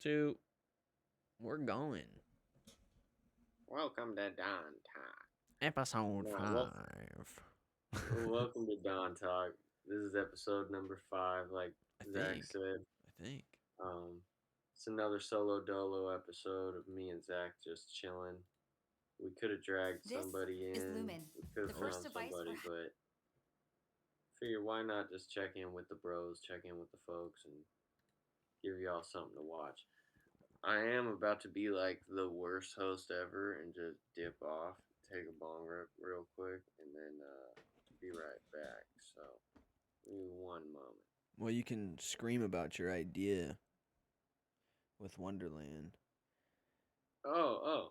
2. We're going. Welcome to Don Talk. Episode No, 5. welcome to Don Talk. This is episode number 5, like I Zach think. said. I think. Um, it's another solo dolo episode of me and Zach just chilling. We could have dragged This somebody is in. Lumen, We could the have first found device somebody, for. but figure why not just check in with the bros, check in with the folks, and give y'all something to watch. I am about to be like the worst host ever and just dip off, take a bong rip real quick, and then be right back. So, give me one moment. Well, you can scream about your idea with Wonderland. Oh.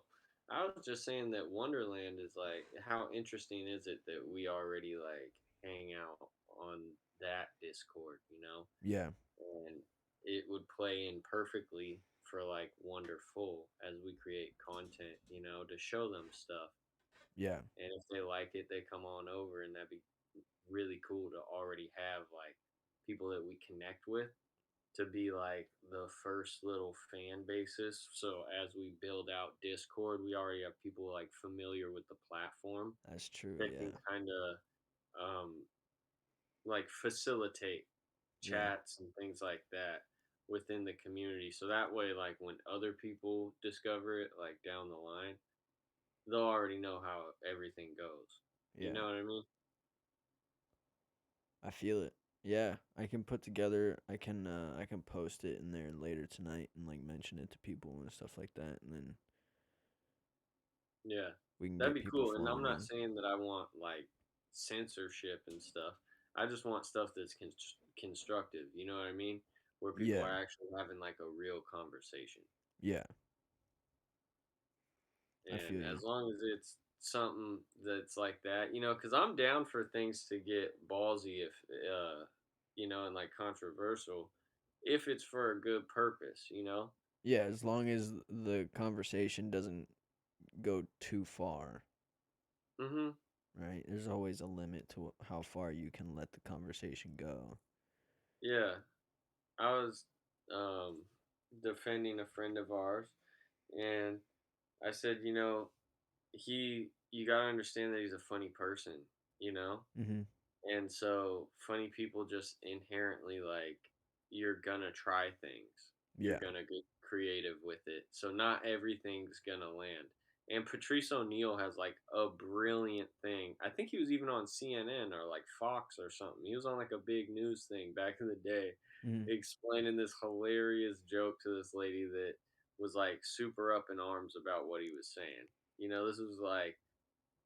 I was just saying that Wonderland is like, how interesting is it that we already like hang out on that Discord, you know? Yeah. And it would play in perfectly for like Wonderful as we create content, to show them stuff. Yeah. And if they like it, they come on over, and that'd be really cool to already have like people that we connect with to be like the first little fan basis. So as we build out Discord, we already have people like familiar with the platform That's true. that can Yeah. kind of um, like facilitate Yeah. chats and things like that within the community. So that way, like when other people discover it, like down the line, they'll already know how everything goes. You Yeah. know what I mean? I feel it. Yeah, I can put together. I can post it in there later tonight and like mention it to people and stuff like that, and then Yeah, we can that'd get be people cool. And I'm flowing not in. saying that I want like censorship and stuff. I just want stuff that's constructive. You know what I mean? Where people Yeah. are actually having like a real conversation. Yeah. I And feel you. as long as it's something that's like that, because I'm down for things to get ballsy if, and like controversial, if it's for a good purpose. Yeah, as long as the conversation doesn't go too far, Mm-hmm. right? There's always a limit to how far you can let the conversation go. Yeah. I was um, defending a friend of ours, and I said, you gotta understand that he's a funny person, you know? Mhm. And so funny people just inherently like you're gonna try things. You're Yeah. gonna get creative with it. So not everything's gonna land. And Patrice O'Neill has like a brilliant thing. I think he was even on CNN or like Fox or something. He was on like a big news thing back in the day Mhm. explaining this hilarious joke to this lady that was like super up in arms about what he was saying. This was like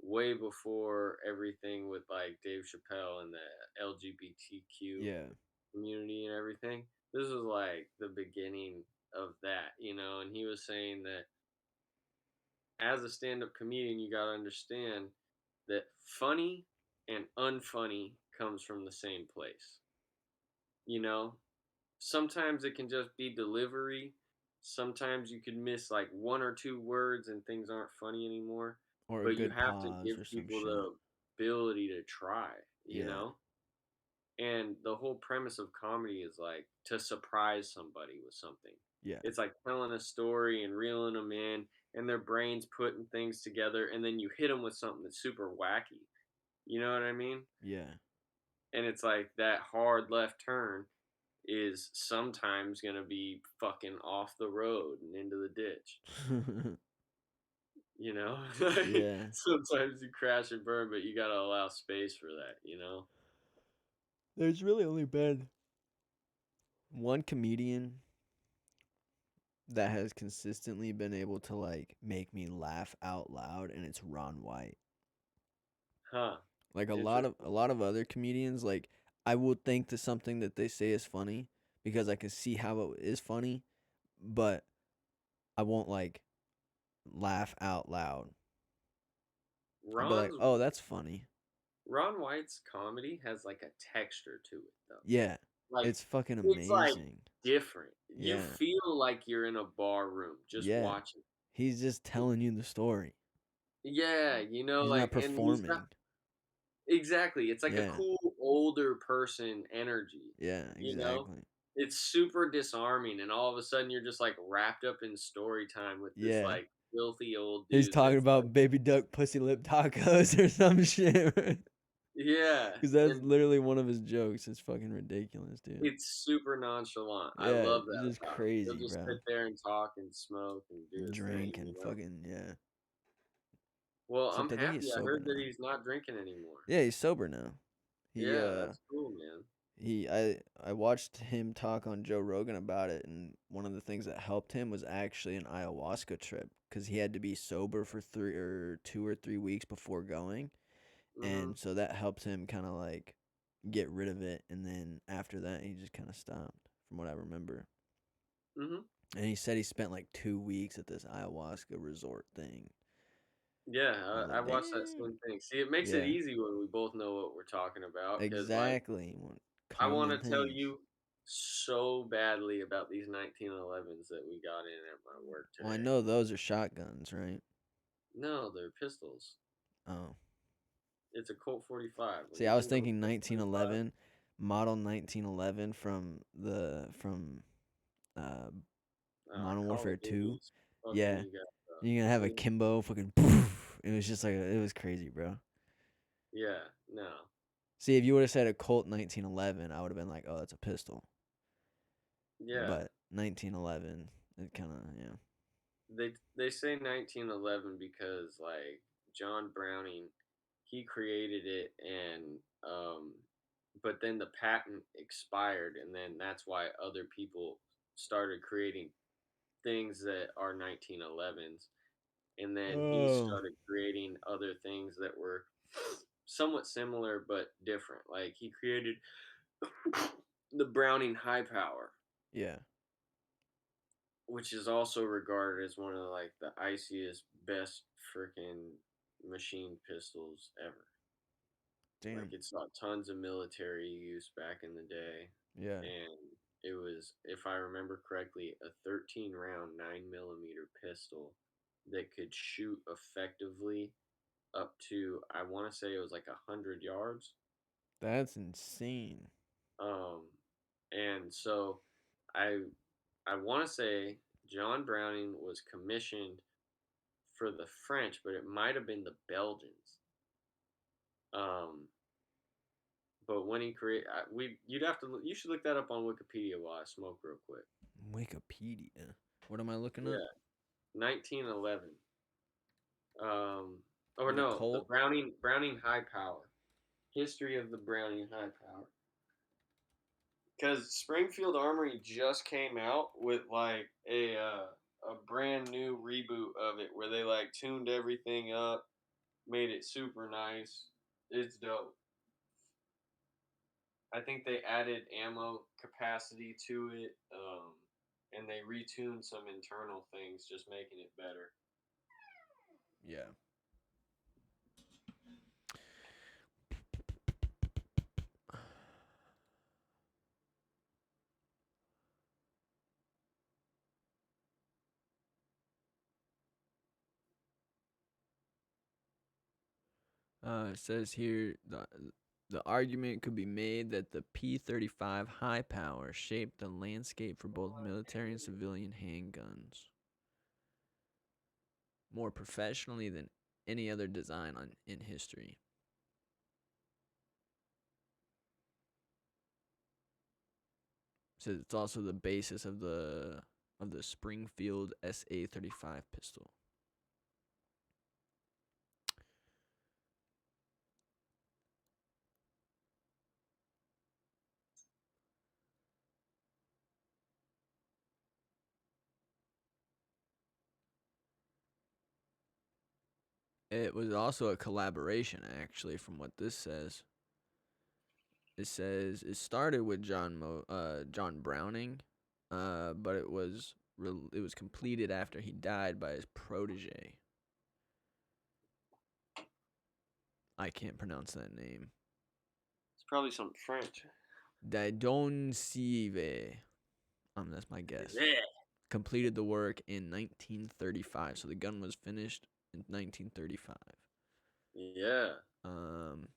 way before everything with like Dave Chappelle and the LGBTQ Yeah. community and everything. This was like the beginning of that, and he was saying that as a stand up comedian, you got to understand that funny and unfunny comes from the same place. You know, sometimes it can just be delivery. Sometimes you could miss like one or two words and things aren't funny anymore. Or a But you good have to pause give or some people shit. the ability to try, you Yeah. know? And the whole premise of comedy is like to surprise somebody with something. Yeah. It's like telling a story and reeling them in, and their brains putting things together, and then you hit them with something that's super wacky. You know what I mean? Yeah. And it's like that hard left turn is sometimes going to be fucking off the road and into the ditch. You know? Like, Yeah. sometimes you crash and burn, but you got to allow space for that? There's really only been one comedian that has consistently been able to like make me laugh out loud, and it's Ron White. Huh. Like Interesting. a lot of other comedians, like I will think to something that they say is funny because I can see how it is funny, but I won't like laugh out loud. I'll be like, Ron's "Oh, that's funny." Ron White's comedy has like a texture to it though. Yeah. Like It's fucking it's like amazing. different. You Yeah. feel like you're in a bar room just Yeah. watching. He's just telling you the story. Yeah, He's not like, and he's got performing. exactly. It's like a Yeah. cool older person energy, Yeah, you know? exactly. it's super disarming, and all of a sudden you're just like wrapped up in story time with this Yeah. like filthy old He's dude talking that's like, about baby duck pussy lip tacos or some shit, right? yeah, Because that's and literally one of his jokes. It's fucking ridiculous, dude. it's super nonchalant. I Yeah, love it's that just about him. He'll crazy, just bro. sit there and talk and smoke and do his Drink thing, and you know? fucking, yeah. Well, I'm Except I think he's happy. I sober heard that now. he's not drinking anymore. Yeah, he's sober now. He Yeah, that's cool, man. I watched him talk on Joe Rogan about it, and one of the things that helped him was actually an ayahuasca trip because he had to be sober for 2 or 3 weeks before going, Mhm. and so that helped him kind of like get rid of it, and then after that he just kind of stopped, from what I remember. Mhm. And he said he spent like 2 weeks at this ayahuasca resort thing. Yeah, I was I like, watched that damn. same thing. See, it makes it Yeah, easy when we both know what we're talking about, cause like, exactly. I Common wanna tell things. you so badly about these 1911s that we got in at my work Well, I today. know those are shotguns, right? No, they're pistols. Oh. It's a Colt 45. When See, you I was think of a thinking Colt 45, 1911, model 1911 from uh Modern Call Warfare of 2. Duties, fucking Yeah, you got, you're gonna have a see? Kimbo fucking poof. It was just like it was crazy, bro. Yeah, no. See, if you would have said a Colt 1911, I would have been like, "Oh, that's a pistol." Yeah. But 1911, it kind of, yeah. They say 1911 because like John Browning, he created it, and but then the patent expired, and then that's why other people started creating things that are 1911s, and then he Oh. started creating other things that were somewhat similar but different. Like he created the Browning High Power, Yeah. which is also regarded as one of like the iciest, best freaking machine pistols ever. Like Damn. it saw tons of military use back in the day, Yeah. and it was, if I remember correctly, a 13 round 9mm pistol that could shoot effectively up to, I want to say it was like 100 yards. That's insane. Um, and so I I want to say John Browning was commissioned for the French, but it might have been the Belgians. Um, but when he created, you'd have to, you should look that up on Wikipedia while I smoke real quick. Wikipedia. What am I looking up? Yeah, 1911. Or The no, the Colt. Browning High Power. History of the Browning High Power. Because Springfield Armory just came out with like a brand new reboot of it where they like tuned everything up, made it super nice. It's dope. I think they added ammo capacity to it, and they retuned some internal things, just making it better. Yeah. It says here the argument could be made that the P-35 high power shaped the landscape for both military and civilian handguns more professionally than any other design in history. It says it's also the basis of the Springfield SA-35 pistol. It was also a collaboration, actually, from what this says. It says it started with John Browning, but it was completed after he died by his protege. I can't pronounce that name. It's probably something French. Didon Sive. That's my guess. Yeah. Completed the work in 1935, so the gun was finished in 1935. Yeah. Um,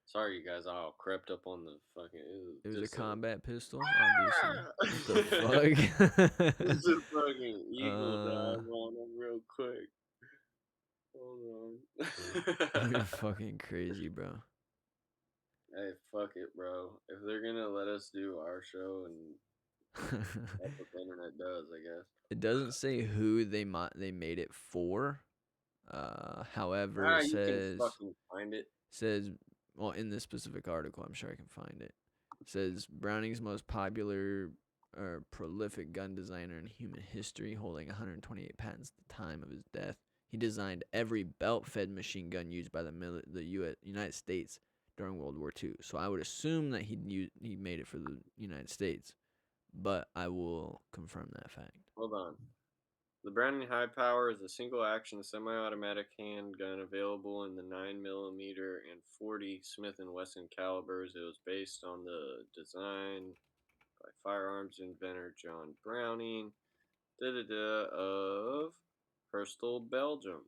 So Sorry, you guys all crept up on the fucking. It was a Just combat pistol, obviously. What the It's fuck? a fucking eagle uh, dive on them real quick. Hold you're on. fucking crazy, bro. Hey, fuck it, bro. If they're gonna let us do our show, and that's what the internet does, I guess. It doesn't say who they made it for. However, it You can says fucking find it. says well in this specific article, I'm sure I can find it. It says Browning's most popular or prolific gun designer in human history, holding 128 patents at the time of his death. He designed every belt-fed machine gun used by the United States during World War II. So I would assume that he made it for the United States, but I will confirm that fact. Hold on. The Browning High Power is a single-action semi-automatic handgun available in the 9mm and 40 Smith & Wesson calibers. It was based on the design by firearms inventor John Browning of Herstal, Belgium.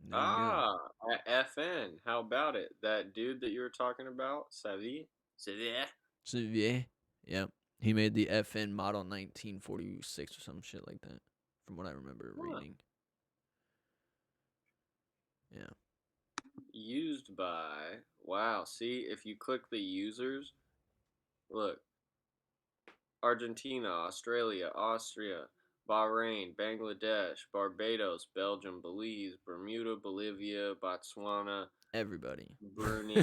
There you go. At FN. How about it? That dude that you were talking about, Savi? Sevier. Yep. He made the FN model 1946 or some shit like that, from what I remember reading. Yeah. Used by. Wow. See, if you click the users, look. Argentina, Australia, Austria, Bahrain, Bangladesh, Barbados, Belgium, Belize, Bermuda, Bolivia, Botswana, Everybody. Brunei,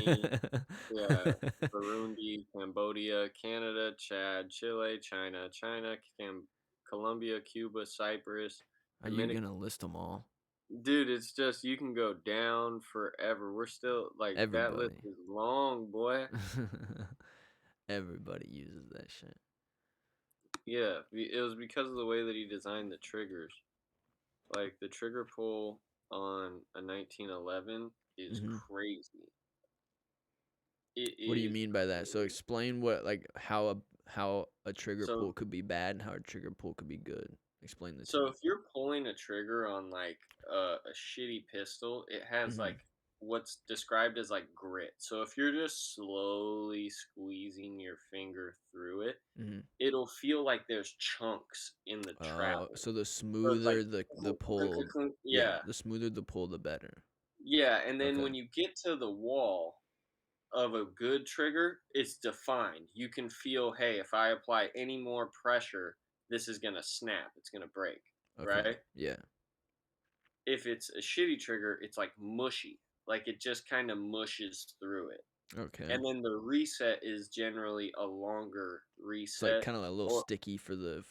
yeah, Burundi, Cambodia, Canada, Chad, Chile, China, Colombia, Cuba, Cyprus, Are you Dominican. gonna list them all? Dude, it's just you can go down forever. We're still like that list Everybody. is long, boy. Everybody uses that shit. Yeah, it was because of the way that he designed the triggers. Like the trigger pull on a 1911 is Hmm. crazy. It What do you is mean by that? So crazy. explain what how a trigger So pull could be bad and how a trigger pull could be good. Explain the so two. if you're pulling a trigger on like a shitty pistol, it has Mhm. like what's described as like grit. So if you're just slowly squeezing your finger through it, Mhm. it'll feel like there's chunks in the travel. So the So it's like smoother the pull, yeah, yeah. the smoother the pull, the better. Yeah, and then Okay. when you get to the wall of a good trigger, it's defined. You can feel, hey, if I apply any more pressure, this is gonna snap. It's gonna break, Okay. right? Yeah. If it's a shitty trigger, it's like mushy. Like it just kind of mushes through it. Okay. And then the reset is generally a longer It's like reset, kind of like a little or sticky for the.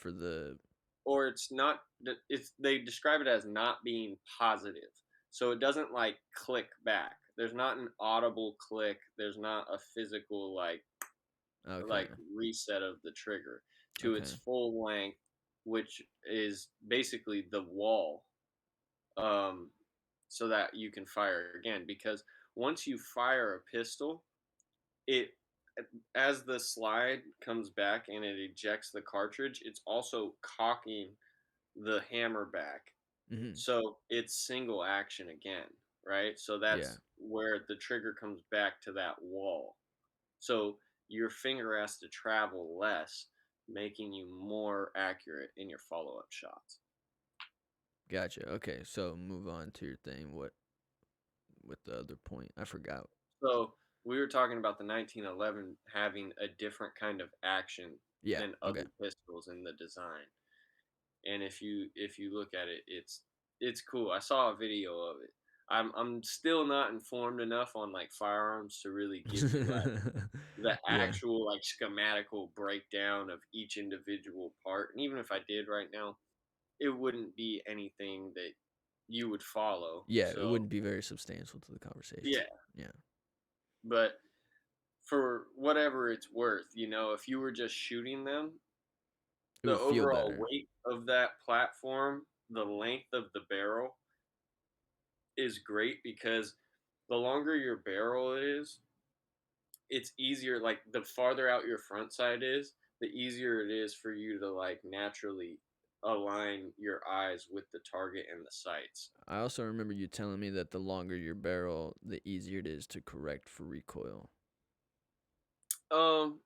it's not. It's they describe it as not being positive, so it doesn't like click back. There's not an audible click. There's not a physical Okay. reset of the trigger to its Okay. full length, which is basically the wall, um, so that you can fire again. Because once you fire a pistol, it as the slide comes back and it ejects the cartridge, it's also cocking the hammer back, Mhm. so it's single action again, right? So Yeah. that's where the trigger comes back to that wall. So your finger has to travel less, making you more accurate in your follow up shots. Gotcha. Okay. So move on to your thing. What the other point? I forgot. So we were talking about the 1911 having a different kind of action Yeah. than Okay. other pistols in the design. And if you look at it, it's cool. I saw a video of it. I'm still not informed enough on like firearms to really give you like the Yeah. actual like schematical breakdown of each individual part. And even if I did right now, it wouldn't be anything that you would follow. Yeah. It So wouldn't be very substantial to the conversation. yeah, Yeah. but for whatever it's worth, if you were just shooting them, It the would feel overall better. weight of that platform, the length of the barrel is great because the longer your barrel is, it's easier. Like the farther out your front side is, the easier it is for you to like naturally align your eyes with the target and the sights. I also remember you telling me that the longer your barrel, the easier it is to correct for recoil. Um,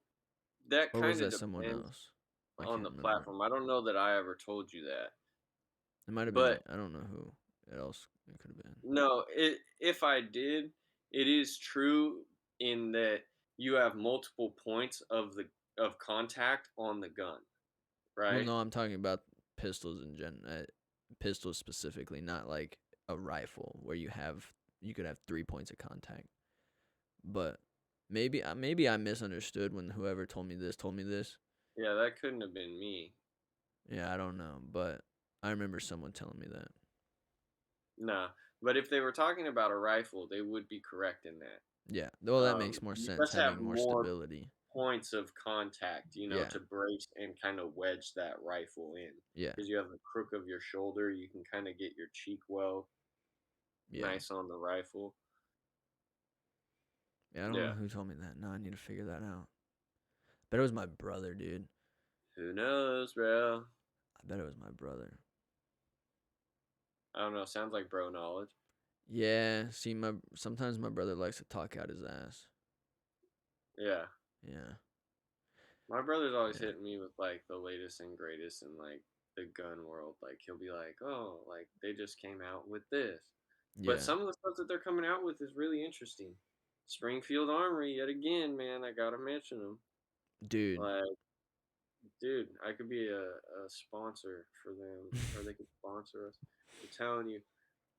that Or was kind of that someone depends else? I on can't the remember. platform. I don't know that I ever told you that, It might have been. but I don't know who else it could have been. no, if I did, it is true in that you have multiple points of contact on the gun, Well, right? no, I'm talking about pistols in pistols specifically, not like a rifle where you could have 3 points of contact. But maybe I misunderstood when whoever told me this told me this. Yeah, that couldn't have been me. Yeah, I don't know, but I remember someone telling me that. Nah, but if they were talking about a rifle, they would be correct in that. Yeah, well, that makes more You sense just have having more more stability. points of contact, Yeah, to brace and kind of wedge that rifle in. yeah, Because you have the crook of your shoulder, you can kind of get your cheek well yeah, nice on the rifle. yeah. I don't know Yeah. who told me that. Now I need to figure that out. Bet it was my brother, dude. Who knows, bro? I bet it was my brother. I don't know. Sounds like bro knowledge. Yeah, see, my sometimes my brother likes to talk out his ass. Yeah. Yeah, My brother's always yeah, hitting me with like the latest and greatest in like the gun world. Like he'll be like, "Oh, like they just came out with this." But yeah, some of the stuff that they're coming out with is really interesting. Springfield Armory, yet again, man, I gotta mention them. dude. Like, dude, I could be a sponsor for them, or they could sponsor us. I'm telling you,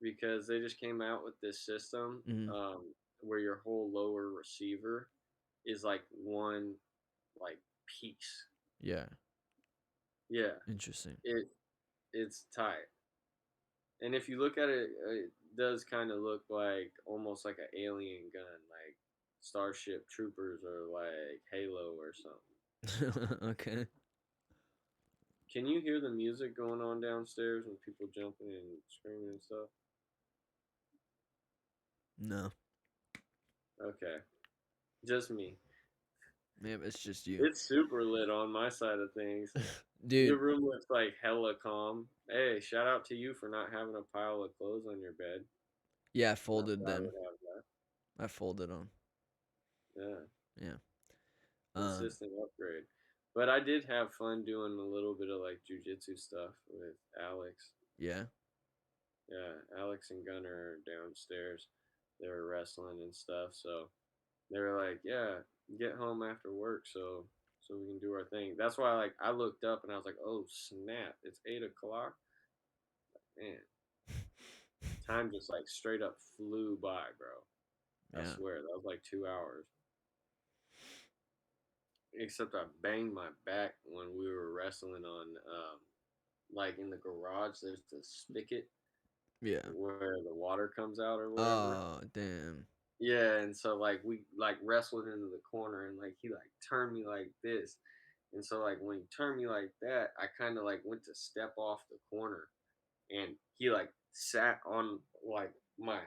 because they just came out with this system Mhm. where your whole lower receiver is like one like piece. Yeah, Yeah, interesting. it it's tight. And if you look at it, it does kind of look like almost like an alien gun, like Starship Troopers or like Halo or something. Okay. Can you hear the music going on downstairs and people jumping and screaming and stuff? No, Okay, just me. man, it's just you, It's super lit on my side of things. Your dude. room looks like hella calm. Hey, shout out to you for not having a pile of clothes on your bed. Yeah, I Not folded that I them. would have that. I folded them. Yeah, Yeah. Um. consistent upgrade. But I did have fun doing a little bit of like jujitsu stuff with Alex. Yeah. Yeah, Alex and Gunner are downstairs. They were wrestling and stuff, so they were like, "Yeah, get home after work, so we can do our thing." That's why, like, I looked up and I was like, "Oh snap! It's 8 o'clock." Man, time just like straight up flew by, bro. I Yeah. swear that was like 2 hours. Except I banged my back when we were wrestling on, like in the garage. There's the spigot Yeah. where the water comes out or whatever. Oh, damn. Yeah, and so like we like wrestled into the corner and like he like turned me like this. And so like when he turned me like that, I kind of like went to step off the corner and he like sat on like my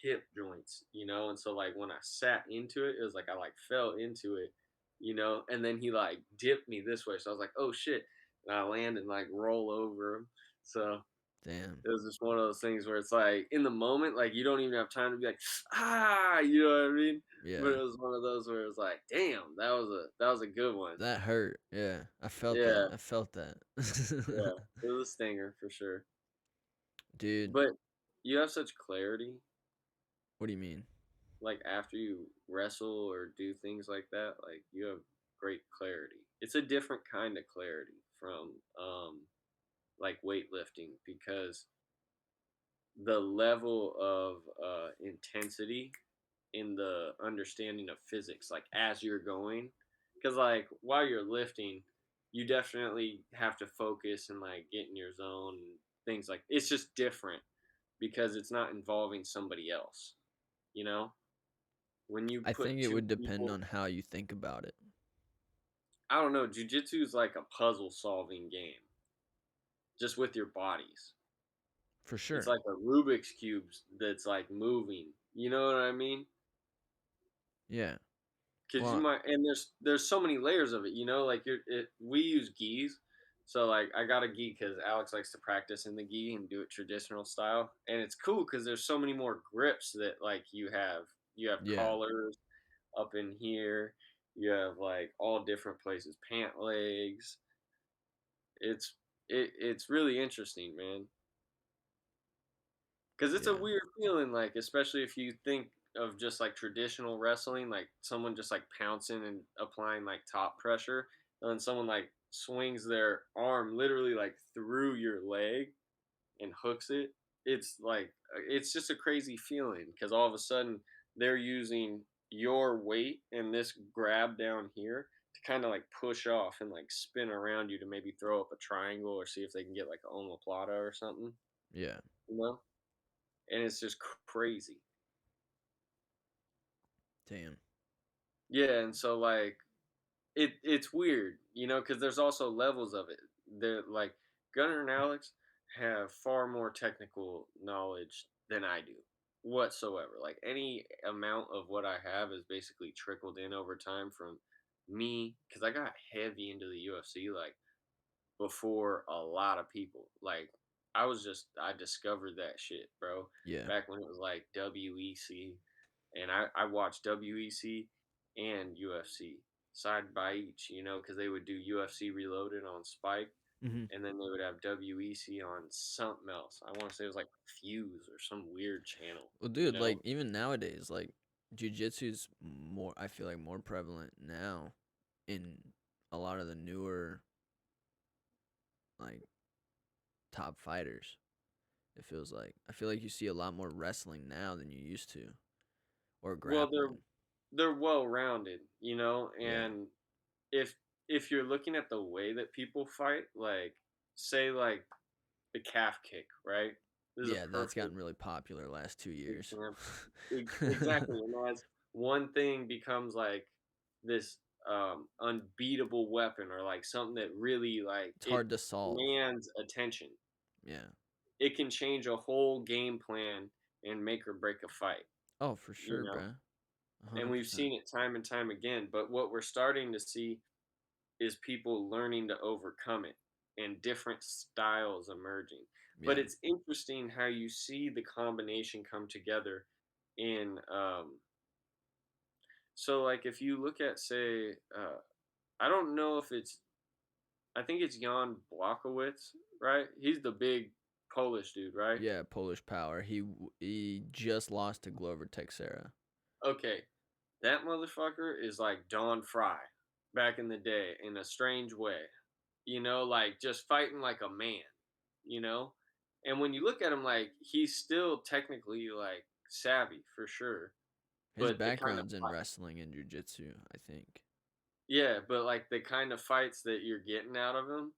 hip joints, and so like when I sat into it, it was like I like fell into it, and then he like dipped me this way. So I was like, "Oh shit." And I land and like roll over him. So Damn. it was just one of those things where it's like in the moment, like you don't even have time to be like, you know what I mean? But Yeah. it was one of those where it was like, damn, that was a good one. That hurt. Yeah. I felt that. Yeah, I felt that. yeah. It was a stinger for sure. Dude, But you have such clarity, what do you mean? like after you wrestle or do things like that, like you have great clarity. It's a different kind of clarity from like weightlifting because the level of intensity in the understanding of physics, like as you're going, because like while you're lifting, you definitely have to focus and like get in your zone and things like it's just different because it's not involving somebody else. You know, when you I put think it two would depend people, on how you think about it. I don't know, jujitsu is like a puzzle solving game just with your bodies. For It's sure. like a Rubik's cube that's like moving. You know what I mean? Yeah. Cause you Well, might, and there's so many layers of it. Like we use gis, so like I got a gi because Alex likes to practice in the gi and do it traditional style, and it's cool because there's so many more grips that like you have yeah. collars up in here. You have like all different places, pant legs. It's it's really interesting, man. Because it's a Yeah. weird feeling, like, especially if you think of just like traditional wrestling, like someone just like pouncing and applying like top pressure, and then someone like swings their arm literally like through your leg and hooks it. It's like it's just a crazy feeling because all of a sudden they're using your weight and this grab down here to kind of like push off and like spin around you to maybe throw up a triangle or see if they can get like a omoplata or something, Yeah. you know? And it's just crazy. Damn. Yeah, and so like it's weird, you know, because there's also levels of it. They're like Gunnar and Alex have far more technical knowledge than I do whatsoever. Like any amount of what I have is basically trickled in over time from me because I got heavy into the UFC like before a lot of people. Like I discovered that shit, bro, Yeah. back when it was like WEC, and I watched WEC and UFC side by each, you know, because they would do UFC Reloaded on Spike, Hmm. and then they would have WEC on something else. I want to say it was like Fuse or some weird channel, Well, you dude, know. like even nowadays, like jujitsu's more. I feel like more prevalent now in a lot of the newer like top fighters. It feels like I feel like you see a lot more wrestling now than you used to, or Well, grappling. they're well rounded, you know, Yeah. and if if you're looking at the way that people fight, like say like the calf kick, right? This is a Yeah, that's perfect gotten really popular last 2 years. example. Exactly, and as one thing becomes like this unbeatable weapon or like something that really like It's it hard to solve. demands attention, Yeah. it can change a whole game plan and make or break a fight, Oh, for you sure, know. bruh. And we've 100%. seen it time and time again, but what we're starting to see is people learning to overcome it and different styles emerging. But Yeah. it's interesting how you see the combination come together in so like if you look at say I don't know if it's I think it's Jan Blachowicz, right? He's the big Polish dude, right? Yeah, Polish power. He just lost to Glover Teixeira. Okay. That motherfucker is like Don Fry back in the day in a strange way. You know, like just fighting like a man, you know? And when you look at him, like he's still technically like savvy for sure, His but the kind of background's in wrestling and jujitsu, I think. yeah, but like the kind of fights that you're getting out of him,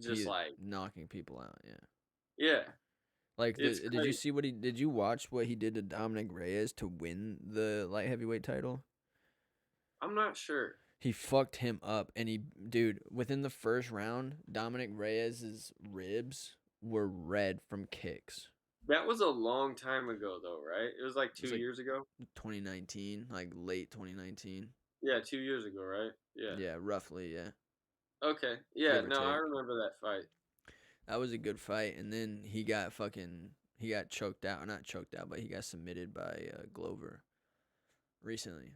just He like knocking people out, yeah. yeah, Like it's did you crazy. see did you watch what he did to Dominic Reyes to win the light heavyweight title? I'm not sure. He fucked him up and dude, within the first round, Dominic Reyes's ribs were red from kicks. That was a long time ago though, right? It was like It was two like years ago. 2019, like late 2019. Yeah, 2 years ago, right? Yeah. Yeah, roughly, yeah. Okay. Yeah. Give or No, I take. remember that fight. That was a good fight, and then he got choked out, not choked out, but he got submitted by Glover recently.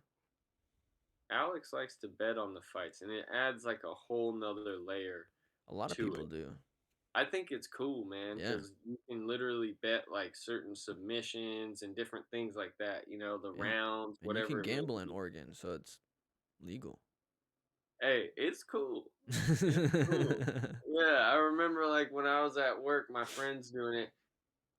Alex likes to bet on the fights, and it adds like a whole nother layer A lot of to people it. do. I think it's cool, man, Yeah, because you can literally bet like certain submissions and different things like that. You know, the yeah, rounds, and you whatever can it may gamble in be. Oregon, so it's legal. Hey, it's cool. It's cool. Yeah, I remember like when I was at work, my friends doing it,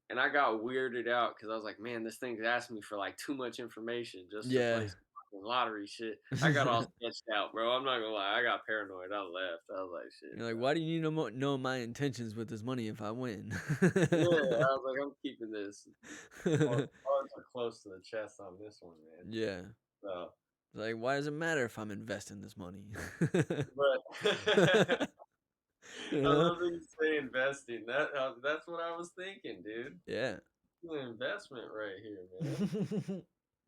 and I got weirded out because I was like, man, this thing's asking me for like too much information just to Yeah. play some fucking lottery shit. I got all sketched out, bro. I'm not gonna lie, I got paranoid. I left. I was like, shit, You're like, bro. why do you need to know my intentions with this money if I win? Yeah, I was like, I'm keeping this cards are close to the chest on this one, man. Yeah. So, Like, why does it matter if I'm investing this money? but You I know? love that you say investing. That's what I was thinking, dude. Yeah. It's an investment right here, man.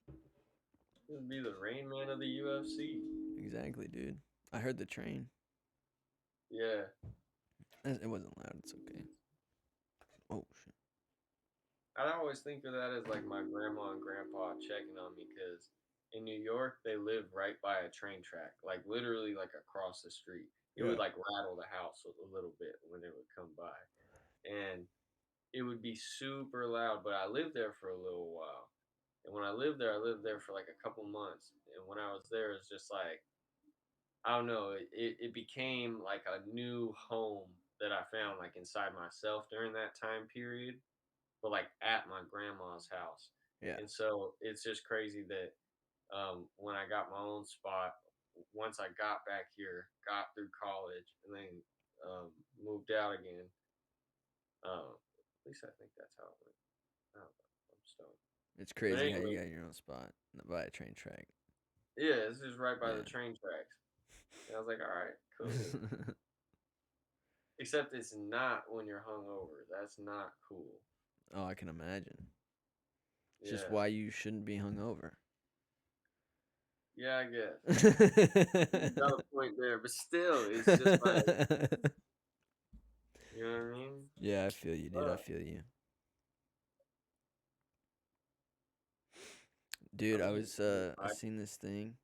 This would be the Rain Man of the UFC. Exactly, dude. I heard the train. Yeah. It wasn't loud. It's okay. Oh shit. I always think of that as like my grandma and grandpa checking on me because in New York, they live right by a train track, like literally like across the street. It would Yeah. like rattle the house a little bit when it would come by, and it would be super loud. But I lived there for a little while, and when I lived there for like a couple months. And when I was there, it's just like I don't know, it became like a new home that I found like inside myself during that time period, but like at my grandma's house. Yeah. And so it's just crazy that when I got my own spot, once I got back here, got through college, and then moved out again. At least I think that's how it went. I don't know. I'm stoned. It's But crazy how you anyway, got your own spot by a train track. yeah, this is right by the Yeah. train tracks. And I was like, all right, cool. Except it's not when you're hungover. That's not cool. Oh, I can imagine. It's just Yeah. why you shouldn't be hungover. Yeah, I guess. You got a point there, but still, it's just like, you know what I mean? Yeah, I feel you, dude. I feel you. Dude, I'm I just was I like, seen this thing,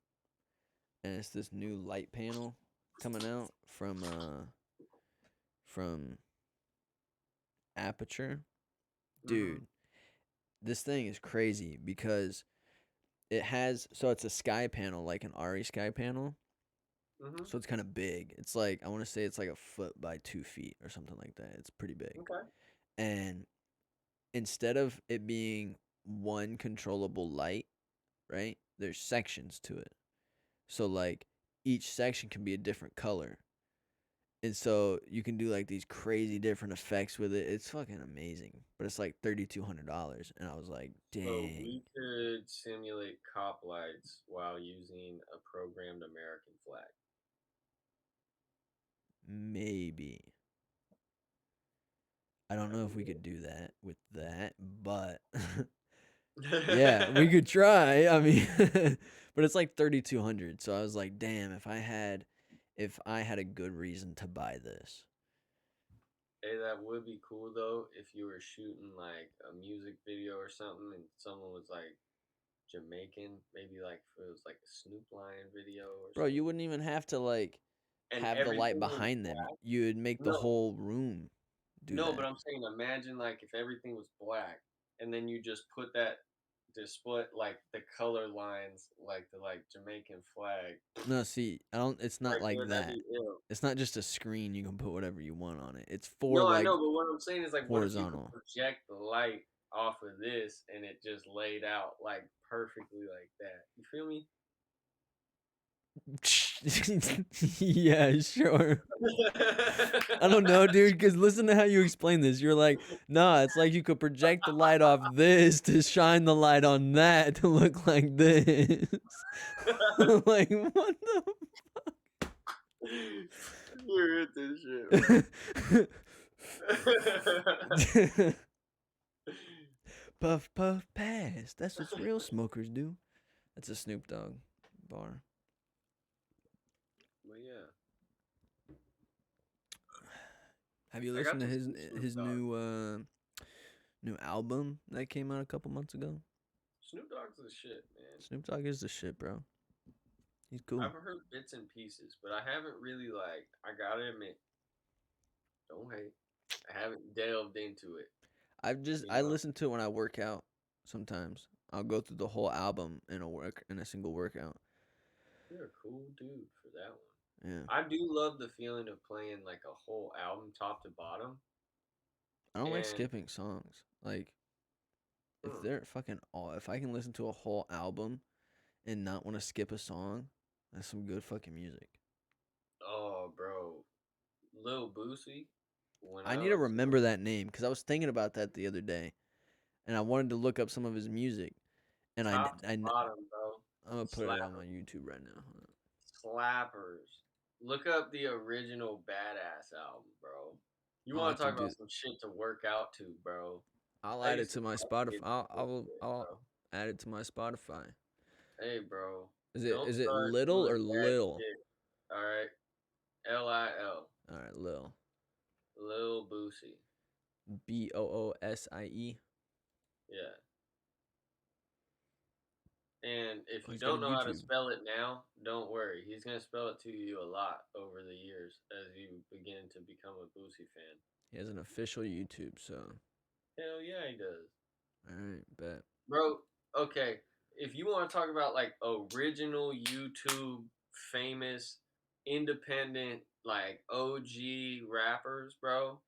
and it's this new light panel coming out from Aperture. mm-hmm, Dude, this thing is crazy because it's a sky panel, like an RE sky panel. mm-hmm, So it's kind of big. It's like, I want to say it's like a foot by 2 feet or something like that. It's pretty big. okay. And instead of it being one controllable light, right? There's sections to it. So like each section can be a different color. And so you can do like these crazy different effects with it. It's fucking amazing. But it's like $3,200. And I was like, So dang, we could simulate cop lights while using a programmed American flag. maybe. I don't That'd know be if we could do that with that, but yeah, we lit. could try. I mean, but it's like 3,200. So I was like, damn, if I had a good reason to buy this. Hey, that would be cool though if you were shooting like a music video or something and someone was like Jamaican, maybe like if it was like a Snoop Lion video or Bro, you something. wouldn't even have to like And have the light everything was behind them. black. You would make the No, whole room do no, but that. I'm saying imagine like if everything was black and then you just put that display like the color lines like the like Jamaican flag No, see, I don't it's not right like there, that'd that. be ill. It's not just a screen you can put whatever you want on it. It's for No, I like know, but what I'm saying is like what if you could horizontal. project the light off of this and it just laid out like perfectly like that. You feel me? Yeah, sure. I don't know, dude, because listen to how you explain this. You're like, nah, it's like you could project the light off this to shine the light on that to look like this. I'm like, what You're at this shit, bro. the puff puff pass. That's what real smokers do. That's a Snoop Dogg bar. But yeah, Have you I listened got to to his see Snoop his Dogg. new album that came out a couple months ago? Snoop Dogg's the shit, man. Snoop Dogg is the shit, bro. He's cool. I've heard bits and pieces, but I haven't really like. I gotta admit, don't hate. I haven't delved into it. You I know, listen to it when I work out. Sometimes I'll go through the whole album in a single workout. you're a cool dude for that one. Yeah, I do love the feeling of playing like a whole album top to bottom. I don't like And skipping songs. Like if hmm, they're fucking all, if I can listen to a whole album and not want to skip a song, that's some good fucking music. oh, bro, Lil Boosie. When I I need to was remember that name because I was thinking about that the other day, and I wanted to look up some of his music, and top to bottom, bro, I'm gonna put it on my slapper, YouTube right now. slappers. Look up the original Badass album, bro. You I'll want have to to talk do. about some shit to work out to, bro? I'll I add it used to to my fuck Spotify. with I'll bro. add it to my Spotify. Hey, bro, Is it don't is it start little doing or bad Lil? shit. All right, Lil, All right, Lil. Lil Boosie. Boosie. Yeah, And if Oh, you he's got a don't know how to YouTube. spell it now, don't worry. He's gonna spell it to you a lot over the years as you begin to become a Boosie fan. He has an official YouTube, so Hell yeah, he does. all right, bet. Bro, okay. If you want to talk about like original YouTube famous independent like OG rappers, bro,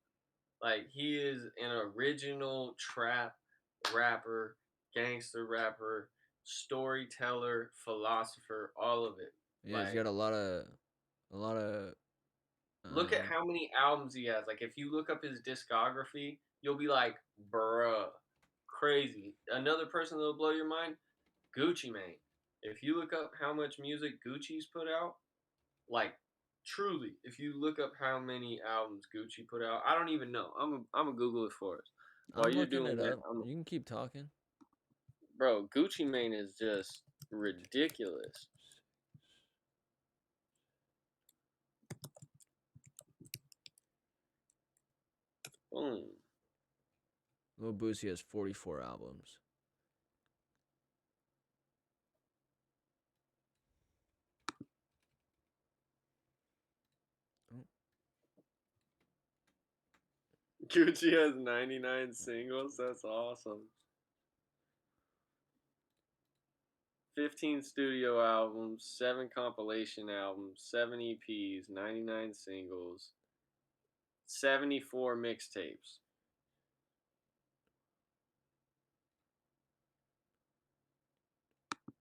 like he is an original trap rapper, gangster rapper, storyteller, philosopher, all of it. Yeah, he's got Like a lot of look at um. how many albums he has. Like if you look up his discography, you'll be like, bruh, crazy. Another person that'll blow your mind, Gucci Mane. If you look up how much music Gucci's put out, like truly, if you look up how many albums Gucci put out, I don't even know. I'm gonna Google it for us. While I'm you're looking doing it that, up. You can keep talking. bro, Gucci Mane is just ridiculous. Boom. Lil Boosie has 44 albums. Oh, Gucci has 99 singles. That's awesome. 15 studio albums, 7 compilation albums, 7 EPs, 99 singles, 74 mixtapes.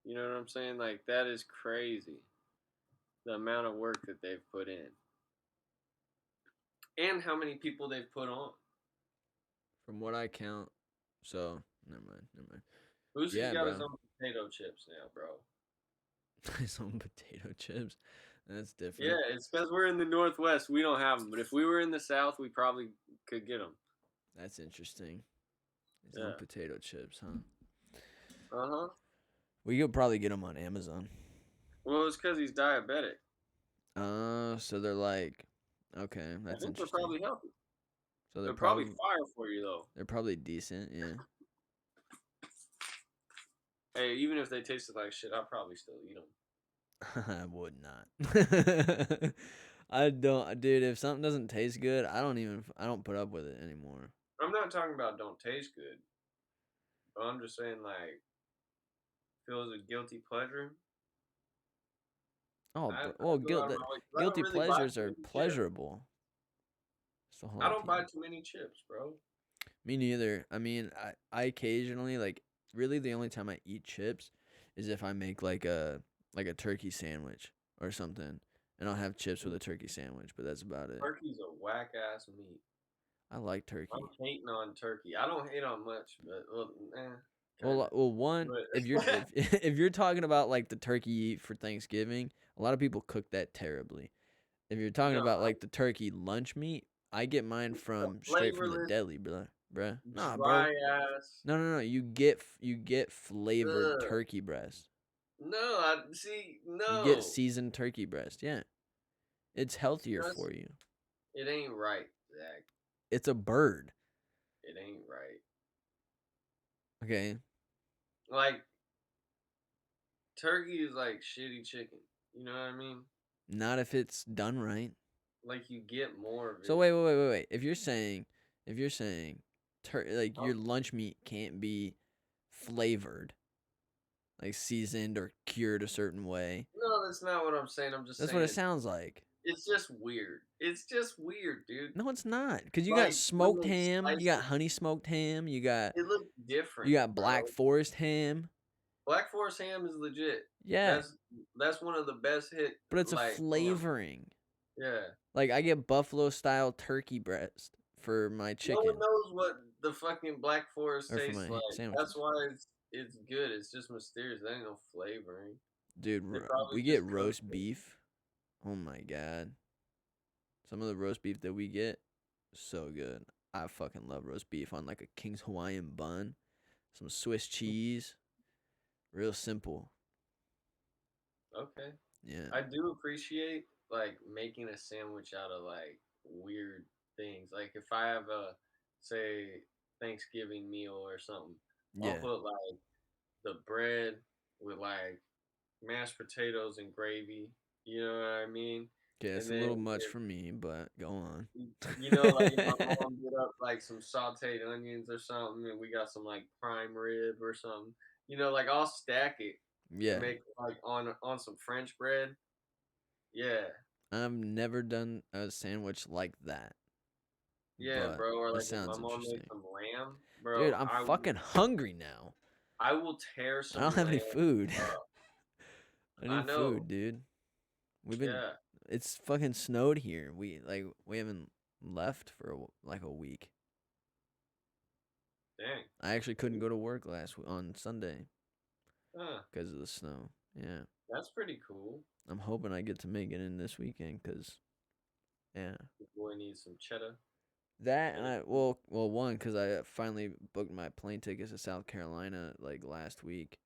You know what I'm saying? Like, that is crazy. The amount of work that they've put in. And how many people they've put on. from what I count, so never mind, never mind. Boosie's Yeah, got his bro. own potato chips now, bro. His own potato chips. That's Yeah, different. it's because we're in the Northwest. We don't have them. But if we were in the South, we probably could get them. That's interesting. His own Yeah. potato chips, huh? Uh-huh. We could probably get them on Amazon. Well, it's because he's diabetic. So they're like, okay, I that's think they're interesting. probably healthy. So They're probably fire for you, though. they're probably decent, yeah. Hey, even if they tasted like shit, I'd probably still eat them. I would not. I don't, dude. If something doesn't taste good, I don't put up with it anymore. I'm not talking about don't taste good, but I'm just saying like feels a guilty pleasure. Oh, I well, go out of my way 'cause I don't guilty really buy pleasures too are many chips. pleasurable. That's the whole I don't idea. buy too many chips, bro. Me neither. I mean, I occasionally like really the only time I eat chips is if I make like a turkey sandwich or something, and I'll have chips with a turkey sandwich. But that's about it. Turkey's a whack ass meat. I like I'm turkey. hating on turkey. I don't hate on much, but well, kind Well, of. one, if you're But if you're talking about like the turkey you eat for Thanksgiving, a lot of people cook that terribly. If you're talking no, about like the turkey lunch meat, I get mine from straight from the flavorless, deli, bruh. Nah, bro. dry ass. No. You get flavored Ugh. turkey breast. No, I see. You get No, seasoned turkey breast. Yeah, it's healthier That's, for you. it ain't right, Zach. It's a bird. It ain't right. Okay, Like turkey is like shitty chicken. You know what I mean? not if it's done right. Like you get more of So it. wait. If you're saying, like Oh, your lunch meat can't be flavored, like seasoned or cured a certain way. no, that's not what I'm saying. I'm just That's what saying it sounds like. it's just weird. It's just weird, dude. No, it's not. Cause you got Like when smoked they ham, you slice got it, honey smoked ham, it looks you different, got Black bro. Forest ham. Black Forest ham is legit. Yeah, That's that's one of the best hit but it's a like ham. flavoring. Yeah. Like I get buffalo style turkey breast for my No one chicken knows what the fucking Black Forest or for tastes my like. That's sandwiches. why it's good. It's just mysterious. There ain't no flavoring. Dude, They probably we get just cooked roast it. beef. Oh my god. Some of the roast beef that we get, so good. I fucking love roast beef on like a King's Hawaiian bun, some Swiss cheese. Real simple. Okay. Yeah. I do appreciate like making a sandwich out of like weird things. Like if I have a say Thanksgiving meal or something, I'll Yeah. put like the bread. with like mashed potatoes and gravy. You know what I mean? Okay, it's And a then little much for me, but go on. like if my mom did up like some sauteed onions or something, and we got some like prime rib or something. Like I'll stack it and Yeah, make like on some French bread. Yeah, I've never done a sandwich like that, yeah, but bro. Or it like if my sounds mom made interesting. some lamb, Dude, bro, I'm I fucking hungry now. I will tear I some don't have any lamb food. up. I I need know. food, dude. We've been Yeah. it's fucking snowed here. We haven't left for like a week. Dang. I actually couldn't go to work on Sunday Huh. because of the snow. Yeah. That's pretty cool. I'm hoping I get to make it in this weekend cuz yeah. The boy needs some cheddar. That and Cheddar. one cuz I finally booked my plane tickets to South Carolina like last week.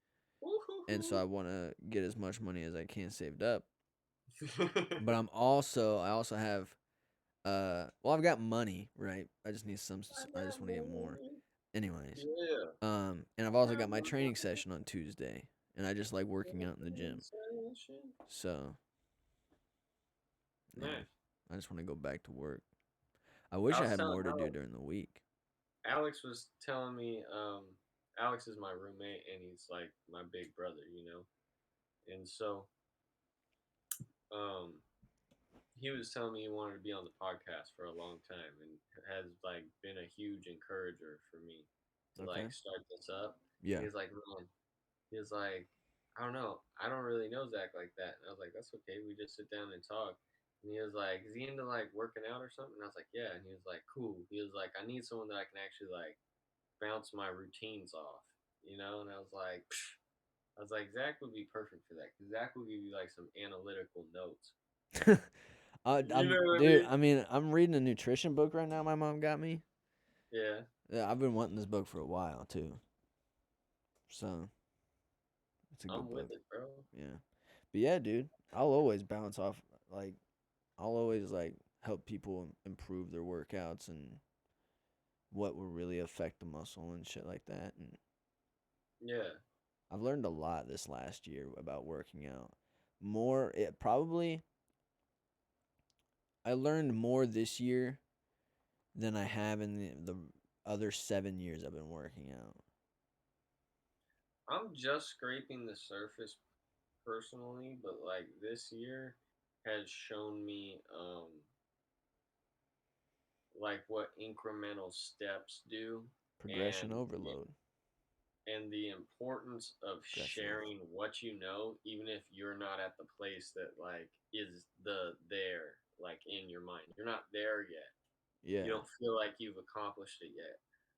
And so Woo-hoo-hoo. I want to get as much money as I can saved up. But I also have I've got money, right? I just need I I just got want to get more. money. Anyways, Yeah. and I've I also got got my training money. session on Tuesday, and I just like working out in the gym. So, yeah, Nice. I just want to go back to work. I wish I I was had telling more to do Alex. during the week. Alex was telling me. Alex is my roommate, and he's like my big brother. And so, um, he was telling me he wanted to be on the podcast for a long time, and has like been a huge encourager for me to Okay. like start this up. And Yeah. he's like, man, he was like, I don't know. I don't really know Zach like that. And I was like, that's okay. We just sit down and talk. And he was like, is he into like working out or something? And I was like, yeah. And he was like, cool. He was like, I need someone that I can actually like bounce my routines off. And I was like, psh. I was like, Zach would be perfect for that because Zach will give you like some analytical notes. You know what I Dude. mean? I mean, I'm reading a nutrition book right now. My mom got me. Yeah, Yeah, I've been wanting this book for a while too. So it's a I'm good with book. it, bro. Yeah. But yeah, dude, I'll always bounce off like I'll always like help people improve their workouts and what will really affect the muscle and shit like that. And Yeah. I've learned a lot this last year about working out. More, it probably I learned more this year than I have in the other 7 years I've been working out. I'm just scraping the surface personally, but like this year has shown me like what incremental steps do Progression and overload. the importance of Progression overload. sharing what you know even if you're not at the place that like is there like in your mind. You're not there yet. You Yeah. don't feel like you've accomplished it yet.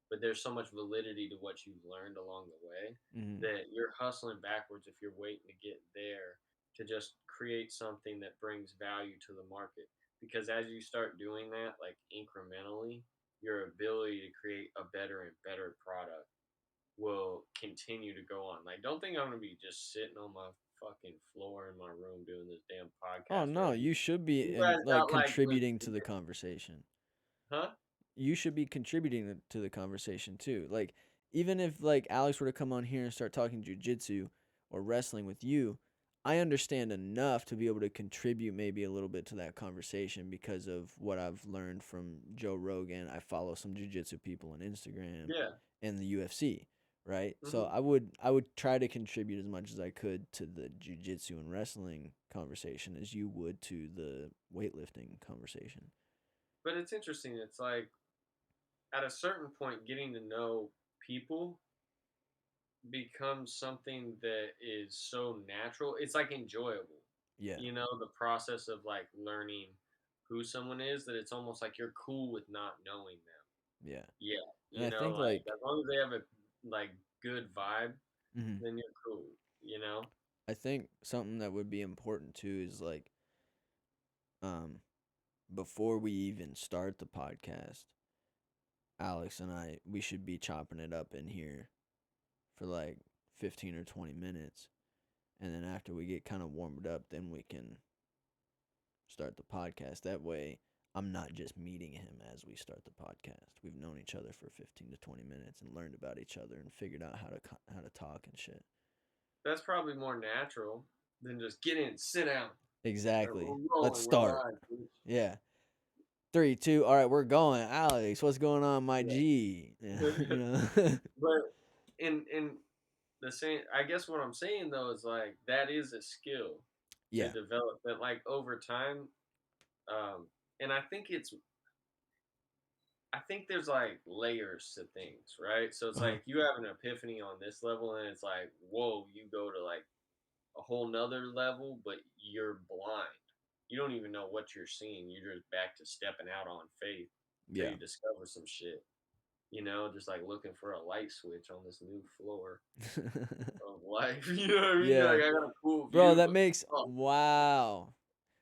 But there's so much validity to what you've learned along the way Mhm. that you're hustling backwards if you're waiting to get there to just create something that brings value to the market. Because as you start doing that, like incrementally, your ability to create a better and better product will continue to go on. Like, don't think I'm gonna be just sitting on my fucking floor in my room doing this damn Oh podcast no, forever. you should be You in guys like got like contributing to the conversation. huh? You should be contributing to the conversation too. Like even if like Alex were to come on here and start talking jujitsu or wrestling with you, I understand enough to be able to contribute maybe a little bit to that conversation because of what I've learned from Joe Rogan. I follow some jujitsu people on Instagram Yeah. and the UFC, right? So Hmm. I would try to contribute as much as I could to the jujitsu and wrestling conversation as you would to the weightlifting conversation. But it's interesting. It's like at a certain point, getting to know people becomes something that is so natural. It's like enjoyable. Yeah. The process of like learning who someone is, that it's almost like you're cool with not knowing them. Yeah. Yeah. And I think Like like as long as they have a like good vibe, mhm, then you're cool, you know? I think something that would be important too is like um before we even start the podcast, Alex and we should be chopping it up in here for like 15 or 20 minutes. And then after we get kind of warmed up, then we can start the podcast. That way, I'm not just meeting him as we start the podcast. We've known each other for 15 to 20 minutes and learned about each other and figured out how to talk and shit. that's probably more natural than just get in, sit down. All right, Exactly. we're Let's rolling, we're start. live, bitch. Yeah. 3, 2. All right, we're going. Alex, what's going on, my Yeah. G? Yeah, you know. But in the same, I guess what I'm saying though is like that is a skill to Yeah. develop, but like over time, and I think there's like layers to things, right? So it's Uh-huh. like you have an epiphany on this level, and it's like, whoa, you go to like a whole nother level, but you're blind. You don't even know what you're seeing. You're just back to stepping out on faith till Yeah. you discover some shit. You know, just like looking for a light switch on this new floor of life. You know what I mean? You're Yeah. like, I got a cool Bro, view, that but makes oh, wow.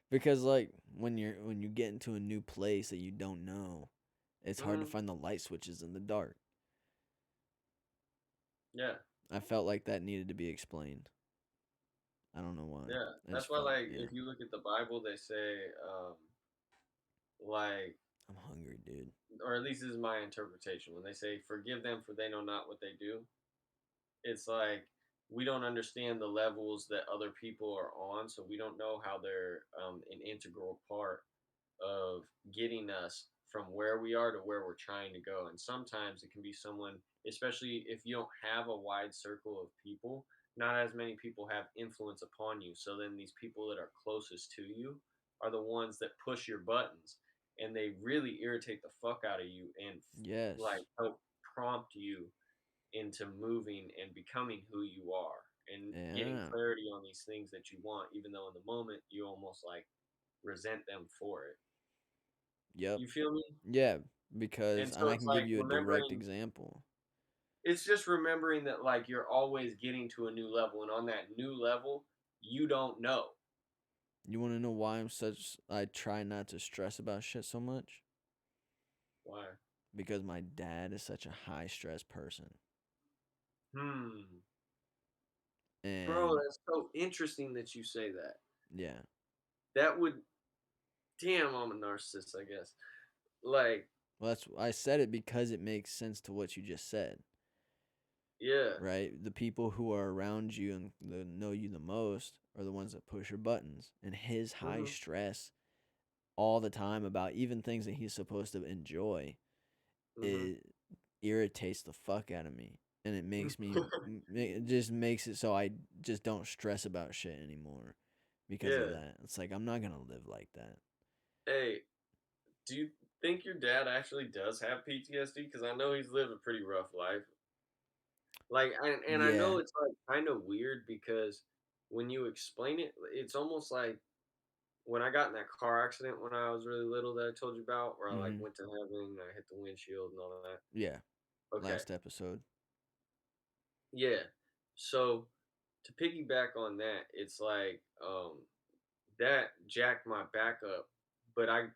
Because like when you get into a new place that you don't know, it's hard to mhm, find the light switches in the dark. yeah, I felt like that needed to be explained. I don't know why. yeah. I That's just why, felt like, yeah. if you look at the Bible, they say, like, I'm hungry, dude. or at least this is my interpretation. When they say, "Forgive them, for they know not what they do," it's like we don't understand the levels that other people are on, so we don't know how they're an integral part of getting us from where we are to where we're trying to go. And sometimes it can be someone, especially if you don't have a wide circle of people, not as many people have influence upon you. So then these people that are closest to you are the ones that push your buttons, and they really irritate the fuck out of you and like Yes. help prompt you into moving and becoming who you are and getting Yeah. clarity on these things that you want, even though in the moment you almost like resent them for it. Yep. You feel me? Yeah, because And and so I it's can give like you a direct remembering, example. it's just remembering that like you're always getting to a new level, and on that new level, you don't know You want to know why I try not to stress about shit so much? why. Because my dad is such a high stress person. Hmm. Bro, And that's so interesting that you say that. yeah. That would, damn, I'm a narcissist, I guess. Like, Well, that's I said it because it makes sense to what you just said, yeah. right? The people who are around you and that know you the most are the ones that push your buttons. And his high Hmm. stress all the time about even things that he's supposed to enjoy, Hmm. it irritates the fuck out of me. And it makes me, it just makes it so I just don't stress about shit anymore because of Yeah. that. It's like, I'm not going to live like that. Hey, do you think your dad actually does have PTSD? Because I know he's lived a pretty rough life. Like, and I know Yeah. it's like kind of weird because when you explain it, it's almost like when I got in that car accident when I was really little that I told you about, where I like Mm-hmm. went to heaven, I hit the windshield and all that. Yeah. Okay, Last episode. yeah. So to piggyback on that, it's like that jacked my back up, but I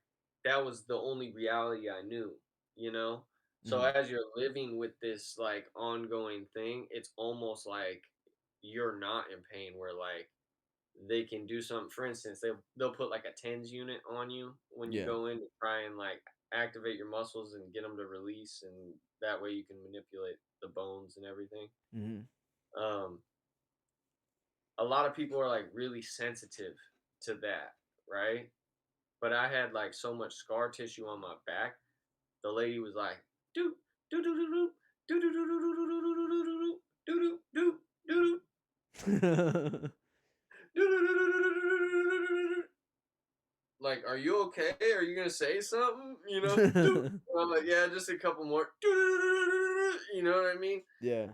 that was the only reality I knew, you know? So Mm-hmm. as you're living with this like ongoing thing, it's almost like you're not in pain where like they can do something. For instance, they'll put like a tens unit on you when you Yeah. go in to try and like activate your muscles and get them to release, and that way you can manipulate the bones and everything. Mm-hmm. Um, a lot of people are like really sensitive to that, right? But I had like so much scar tissue on my back. The lady was like, "Doop doop doop doop doop doop doop doop doop doop doop doop doop." Like, are you okay? Are you gonna say something? You know? Doop. And I'm like, yeah, just a couple more. You know what I mean? Yeah.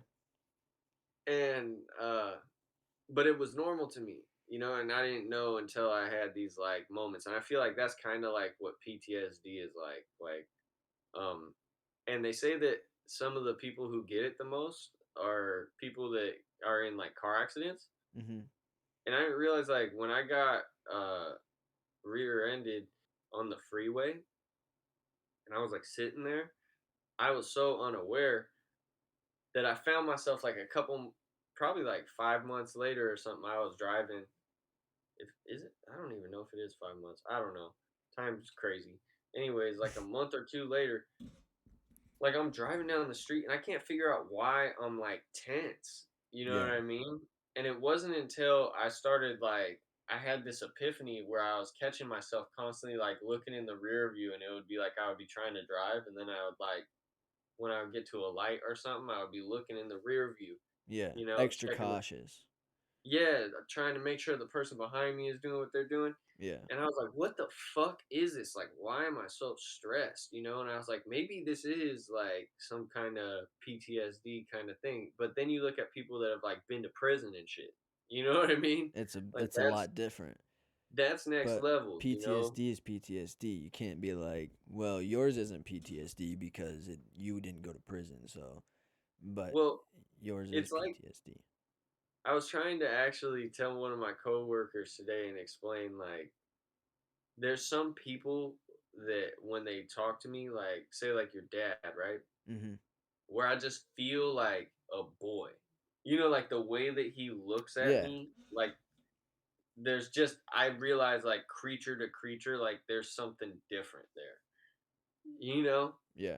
And but it was normal to me, you know, and I didn't know until I had these like moments. And I feel like that's kind of like what PTSD is like. Um, and they say that some of the people who get it the most are people that are in like car accidents. Mm-hmm. And I didn't realize like when I got rear-ended on the freeway and I was like sitting there, I was so unaware that I found myself like a couple, probably like 5 months later or something. I was driving. If is it? I don't even know if it is 5 months. I don't know. Time's crazy. Anyways, like a month or two later, like I'm driving down the street and I can't figure out why I'm like tense. You know what Yeah. I mean? And it wasn't until I started like I had this epiphany where I was catching myself constantly like looking in the rear view, and it would be like I would be trying to drive, and then I would like when I would get to a light or something, I would be looking in the rear view, Yeah, you know, extra checking the cautious. yeah, trying to make sure the person behind me is doing what they're doing. Yeah, And I was like, what the fuck is this? Like, why am I so stressed? You know? And I was like, maybe this is like some kind of PTSD kind of thing. But then you look at people that have like been to prison and shit. You know what I mean? Like it's a lot different. that's next But level, you know? PTSD is PTSD. You can't be like, well, yours isn't PTSD because you didn't go to prison, so but Well, yours is it's like PTSD. I was trying to actually tell one of my coworkers today and explain like there's some people that when they talk to me, like say like your dad, right? Mhm. Where I just feel like a boy. You know, like the way that he looks at Yeah. me, like there's just I realize like creature to creature, like there's something different there. You know? Yeah.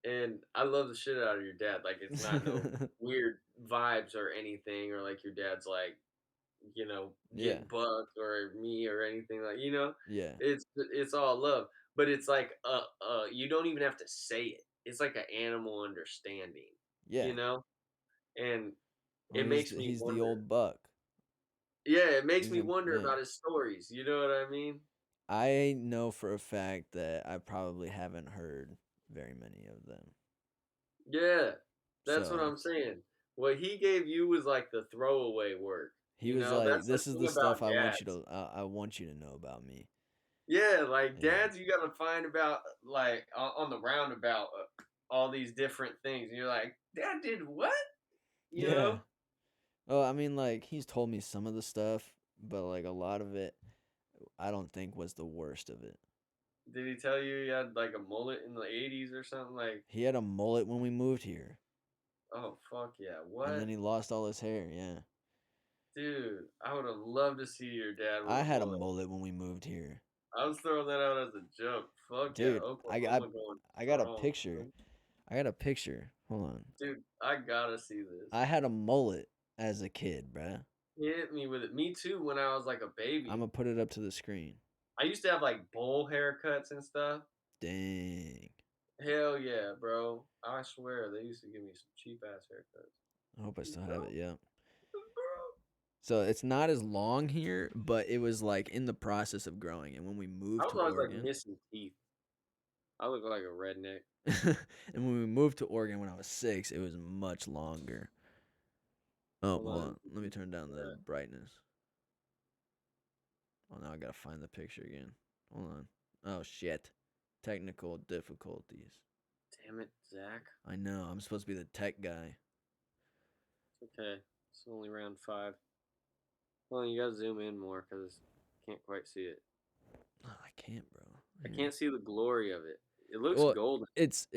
And I love the shit out of your dad. Like it's not no weird vibes or anything, or like your dad's like, you know, Yeah. getting bucked or me or anything like, you know, Yeah. it's all love. But it's like you don't even have to say it. It's like an animal understanding, you Yeah. know? And Well, it makes me he's the wonder. old buck. Yeah, it makes He's me a wonder yeah. about his stories, you know what I mean? I know for a fact that I probably haven't heard very many of them. Yeah, that's what So I'm saying. What he gave you was like the throwaway work, he you was know? like, That's the "This is thing the stuff about dads. I want you to know about me." Yeah, like Yeah. dads, you gotta find about like on the roundabout all these different things. And you're like, Dad did what? You Yeah. know? Well, I mean, like he's told me some of the stuff, but like a lot of it, I don't think was the worst of it. Did he tell you he had like a mullet in the '80s or something? Like, He had a mullet when we moved here, oh fuck yeah, and then what? he lost all his hair. Yeah. Dude, I would have loved to see your dad with I a had a mullet. mullet when we moved here. I was throwing that out as a joke. Fuck yeah, Dude, Oklahoma going I got a strong, picture. bro. I got a picture. Hold on. Dude, I gotta see this. I had a mullet as a kid, bruh. Hit me with it. Me too. When I was like a I'm baby, gonna put it up to the screen. I used to have like bowl haircuts and stuff. Dang. Hell yeah, bro. I swear they used to give me some cheap ass haircuts. I hope I You still have it. know, Yeah. bro. So it's not as long here, but it was like in the process of growing. And when we I moved was to always like Oregon, missing teeth. I look like a redneck. and when we moved to Oregon when I was 6, it was much longer. Oh, Hold hold on. on. Let me turn down the brightness. Oh, now I gotta find the picture again. Hold on. Oh, shit. Technical difficulties. Damn it, Zach. I know. I'm supposed to be the tech guy. It's okay. It's only round 5. Well, you gotta zoom in more because can't quite see it. Oh, I can't, bro. I Here. can't see the glory of it. It looks Well, golden. it's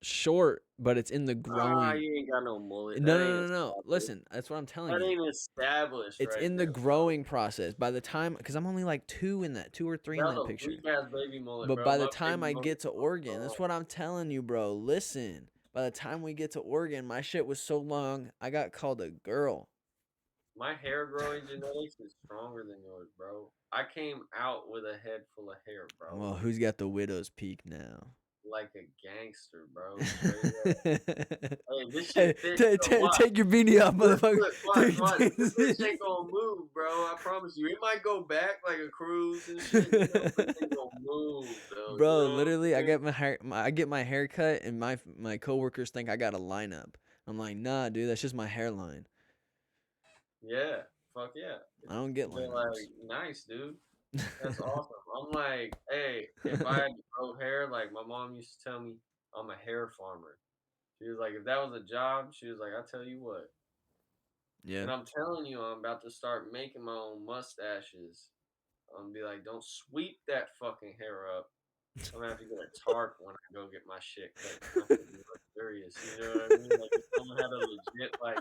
short, but it's in the Ah, growing. you ain't got no mullet. No, That no, ain't no, no. established. Listen, that's what I'm telling That you. ain't established It's right in the there, bro. growing process. By the time, because I'm only like 2 or 3 in That that was a picture. weak ass baby mullet, But bro. by the My baby time I mullet get to was Oregon, that's strong. what I'm telling you, bro. Listen, by the time we get to Oregon, my shit was so long, I got called a girl. My hair growing genetics is stronger than yours, bro. I came out with a head full of hair, bro. Well, who's got the widow's peak now? Like a gangster, bro. Straight up. Hey, this Hey, shit thick, so watch. take your beanie off, Look, motherfucker. look, watch, watch. This bitch ain't gonna move, bro. I promise you. It might go back like a cruise and shit, you know, but it ain't gonna move, though. You Bro, know what literally, I'm saying? I get my hair cut, and my coworkers think I got a lineup. I'm like, nah, dude, that's just my hairline. Yeah. Fuck yeah. I don't get They're lineups. like, nice, dude. That's awesome. I'm like, hey, if I had to grow hair, like my mom used to tell me, I'm a hair farmer. She was like, if that was a job, she was like, I tell you what. Yeah. And I'm telling you, I'm about to start making my own mustaches. I'm gonna be like, don't sweep that fucking hair up. I'm gonna have to get a tarp when I go get my shit cut. 'Cause I'm gonna be luxurious. You know what I mean? Like if someone had a legit like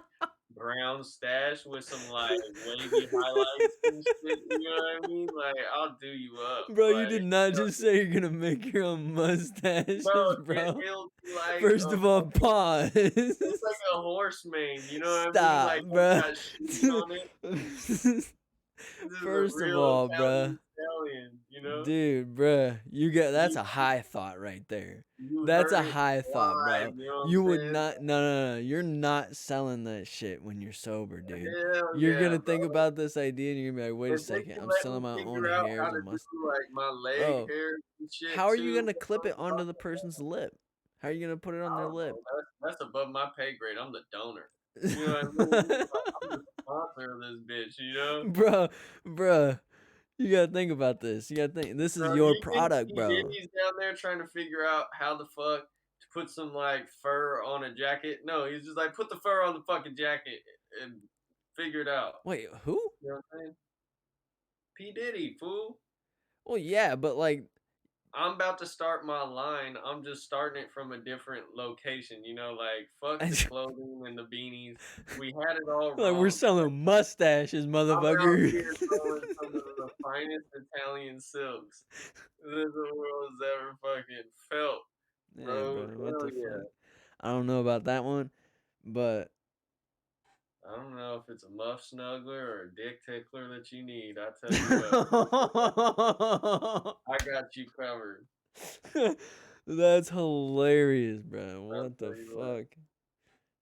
brown stash with some like wavy highlights and shit. You know what I mean? Like I'll do you up. Bro, you did Like not just say you're gonna make your own bro, mustaches, bro. it'll be like First a of all, fucking. pause. It's like a horse mane. You know what I mean? Stop, Like it's bro. got shoes on it. This is a First of real all, Italian bro. stallion. You know. Dude, bruh, that's You a high thought right there. you That's a heard it high thought, live. bro. You know what I'm You would saying? not, no, you're not selling that shit when you're sober, dude. Hell You're yeah, gonna bro. think about this idea and you're gonna be like, wait a If they second, can I'm let me selling my own figure out hair how as a to do must. like my leg Bro, hair and how shit are you too, gonna clip it bro, onto the person's lip? How are you gonna put it on I their don't know. lip? That's above my pay grade. I'm the donor. You know what I mean? Like, I'm the sponsor of this bitch. You know? Bro, bruh, you gotta think about this. You gotta think. This is Bro, your you think product, P bro. Diddy's down there trying to figure out how the fuck to put some like fur on a jacket? No, he's just like put the fur on the fucking jacket and figure it out. Wait, who? You know what I'm saying? P Diddy, fool. Well, yeah, but like, I'm about to start my line. I'm just starting it from a different location. You know, like fuck the clothing and the beanies. We had it all like we're wrong. selling mustaches, I'm out motherfucker. here throwing some of the finest Italian silks that the world has ever fucking felt, Yeah, bro. bro, what Hell the yeah. fuck? I don't know about that one, but I don't know if it's a muff snuggler or a dick tickler that you need. I tell you what, I got you covered. that's hilarious, bro. I'll What the tell you what. fuck?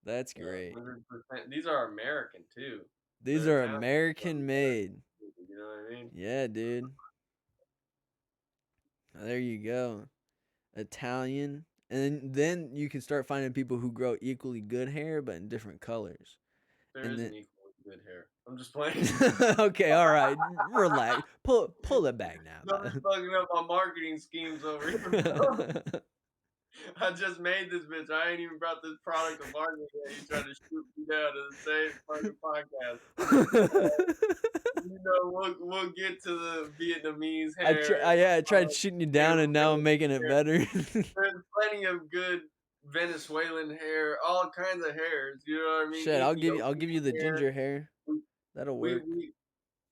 That's great. 100%. These are American too. These The are Italians are American made. American. You know what I mean? Yeah, dude. There you go. Italian. And then you can start finding people who grow equally good hair but in different colors. There And then isn't equally good hair. I'm just playing. okay, all right. Relax. Pull it back Don't be now. fucking up my marketing schemes over here, bro. I just made this bitch. I ain't even brought this product to market yet. You trying to shoot me down to the same fucking podcast. You know, we'll get to the Vietnamese hair. I tried shooting you down and now I'm making it Hair. better. There's plenty of good Venezuelan hair, all kinds of hairs. You know what I mean? Shit, I'll give you Ethiopian the hair. ginger hair. That'll We work. we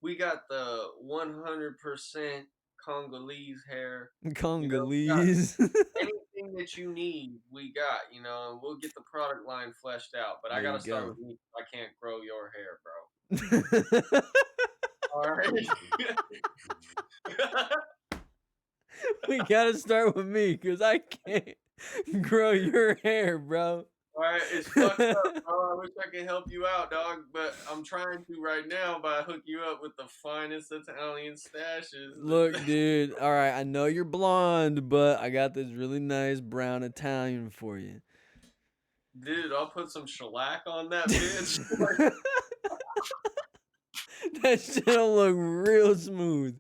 we got the 100% Congolese hair. You know, we got Congolese. anything that you need, we got. You know, and we'll get the product line fleshed out. But I There you gotta start go. with me. I can't grow your hair, bro. All right. We gotta start with me because I can't grow your hair, bro. All right, it's fucked up, bro. I wish I could help you out, dog, but I'm trying to right now by hook you up with the finest Italian stashes. Look, dude. All right, I know you're blonde, but I got this really nice brown Italian for you. Dude, I'll put some shellac on that bitch. That shit'll look real smooth.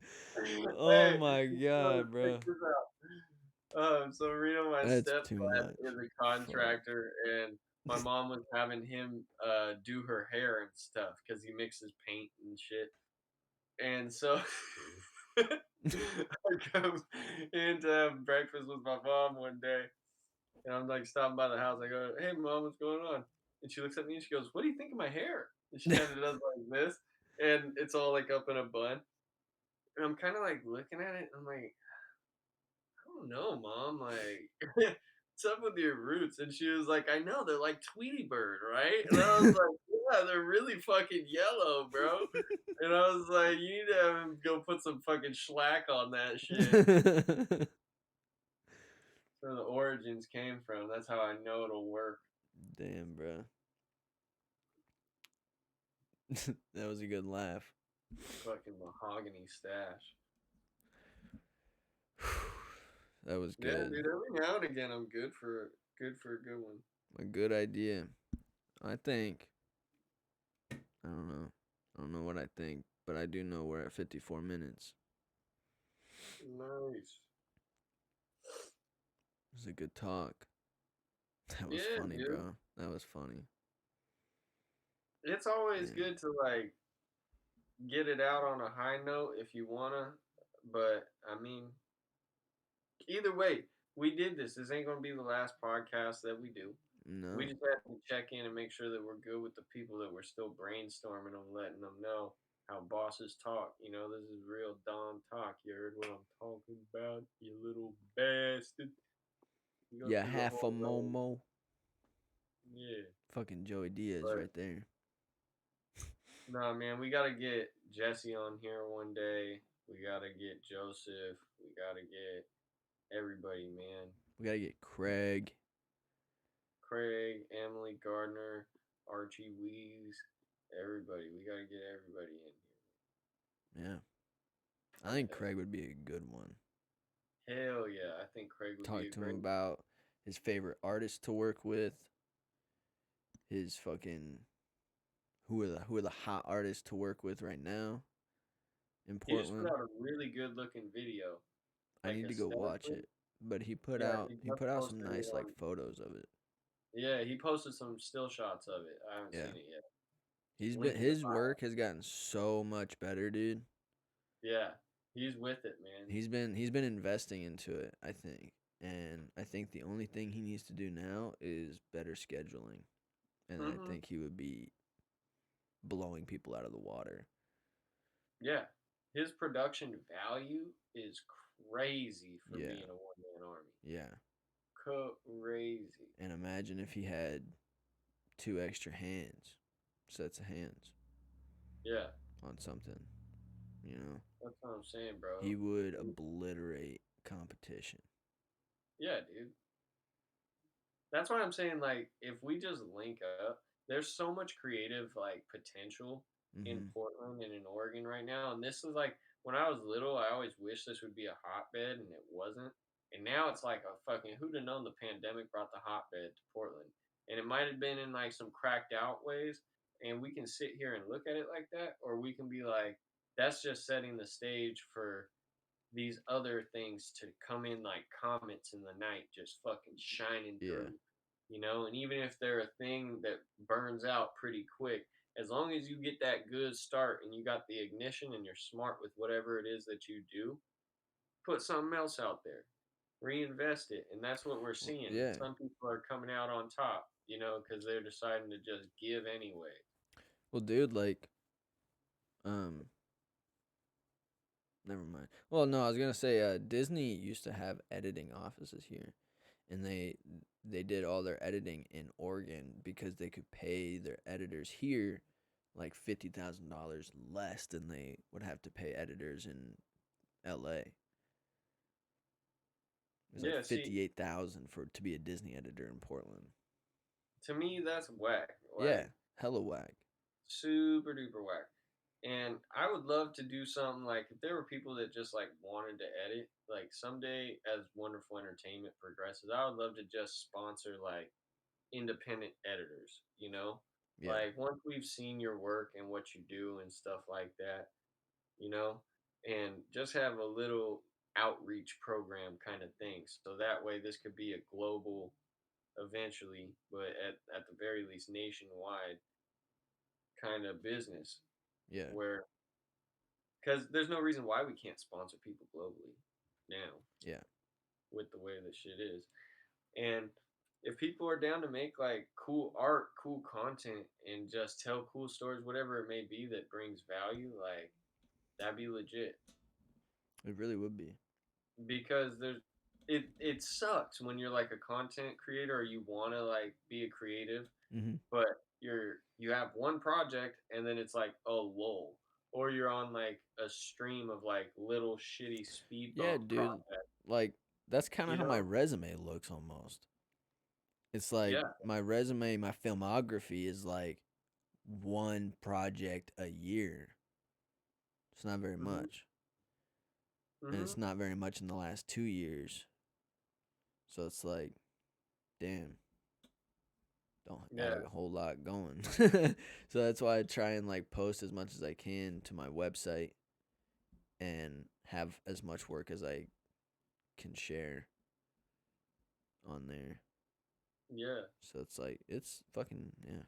Oh Hey, my so god, check bro. this out. So Reno, my That's too stepdad much. is a Fuck. contractor, and my mom was having him do her hair and stuff because he mixes paint and shit. And so I come in to have breakfast with my mom one day, and I'm like stopping by the house. I go, "Hey, mom, what's going on?" And she looks at me and she goes, "What do you think of my hair?" And she kind of does like this, and it's all like up in a bun. And I'm kind of like looking at it. I'm like, I don't know, mom. Like, what's up with your roots? And she was like, I know they're like Tweety Bird, right? And I was like, yeah, they're really fucking yellow, bro. And I was like, you need to have him go put some fucking shellac on that shit. Where the origins came from. That's how I know it'll work. Damn, bro. That was a good laugh. Fucking mahogany stash. That was Yeah, good. dude. Every now and again, I'm good for a good one. A good idea. I think. I don't know. I don't know what I think, but I do know we're at 54 minutes. Nice. It was a good talk. That was Yeah, funny, dude. bro. That was funny. It's always Yeah. good to like get it out on a high note if you wanna, but I mean, either way, we did this. This ain't gonna be the last podcast that we do. We No. just have to check in and make sure that we're good with the people that we're still brainstorming and letting them know how bosses talk. You know, this is real Don talk. You heard what I'm talking about, you little bastard. You go Yeah, through the half a whole range. Momo. Yeah. Fucking Joey Diaz But right there. nah, man, we gotta get Jesse on here one day. We gotta get Joseph. We gotta get everybody, man. We gotta get Craig. Craig, Emily Gardner, Archie Wees, everybody. We gotta get everybody in Yeah. I think here. Craig would be a good one. Hell yeah, I think Craig would be Talk a to him great. about his favorite artist to work with, his fucking who are the hot artists to work with right now in He just put Portland. out a really good looking video, I like need to go watch aesthetically. it. But he put Yeah, out he he just put out some posted it nice like on. photos of it. Yeah, he posted some still shots of it. I haven't Yeah. seen it yet. He's been Link in the his bio. work has gotten so much better, dude. Yeah, he's with it, man. He's been investing into it, I think. And I think the only thing he needs to do now is better scheduling. And I Hmm. think he would be blowing people out of the water. Yeah, his production value is crazy for Yeah. being a one man army. Yeah. Crazy. And imagine if he had two extra hands, sets of hands Yeah, on something, you know? that's what I'm saying, bro. He would obliterate competition. Yeah, dude. That's why I'm saying, like, if we just link up, there's so much creative like potential in Mhm. Portland and in Oregon right now. And this is like when I was little, I always wished this would be a hotbed, and it wasn't. And now it's like a fucking who'd have known the pandemic brought the hotbed to Portland. And it might have been in like some cracked out ways, and we can sit here and look at it like that, or we can be like, that's just setting the stage for these other things to come in like comets in the night, just fucking shining Yeah. through, you know. And even if they're a thing that burns out pretty quick, as long as you get that good start and you got the ignition and you're smart with whatever it is that you do, put something else out there, reinvest it. And that's what we're Well, seeing. yeah. Some people are coming out on top, you know, because they're deciding to just give anyway. Well, dude, like um never mind. Well, no, I was going to say Disney used to have editing offices here, and they did all their editing in Oregon because they could pay their editors here like $50,000 less than they would have to pay editors in LA. It was like Yeah, see, 58,000 for to be a Disney editor in Portland. to me that's whack. Yeah, Like, hella whack. super duper whack. And I would love to do something like if there were people that just like wanted to edit, like someday as Wonderful Entertainment progresses, I would love to just sponsor like independent editors, you know? Yeah, Like once we've seen your work and what you do and stuff like that, you know, and just have a little outreach program kind of thing. So that way this could be a global eventually, but at the very least nationwide kind of business yeah, where because there's no reason why we can't sponsor people globally now yeah, with the way this shit is. And if people are down to make like cool art, cool content, and just tell cool stories, whatever it may be that brings value, like that'd be legit. it really would be. Because it sucks when you're like a content creator or you want to like be a creative, Hmm. but you have one project and then it's like a lull, or you're on like a stream of like little shitty speed Yeah, bump dude. projects, Like that's kind of you how my know. resume looks almost. It's like Yeah. my resume, my filmography is like one project a year. It's not very Mhm. much. And it's Mhm. not very much in the last 2 years. So it's like, damn, don't got Yeah. a whole lot going. So that's why I try and like post as much as I can to my website and have as much work as I can share on there. Yeah. So it's like it's fucking yeah.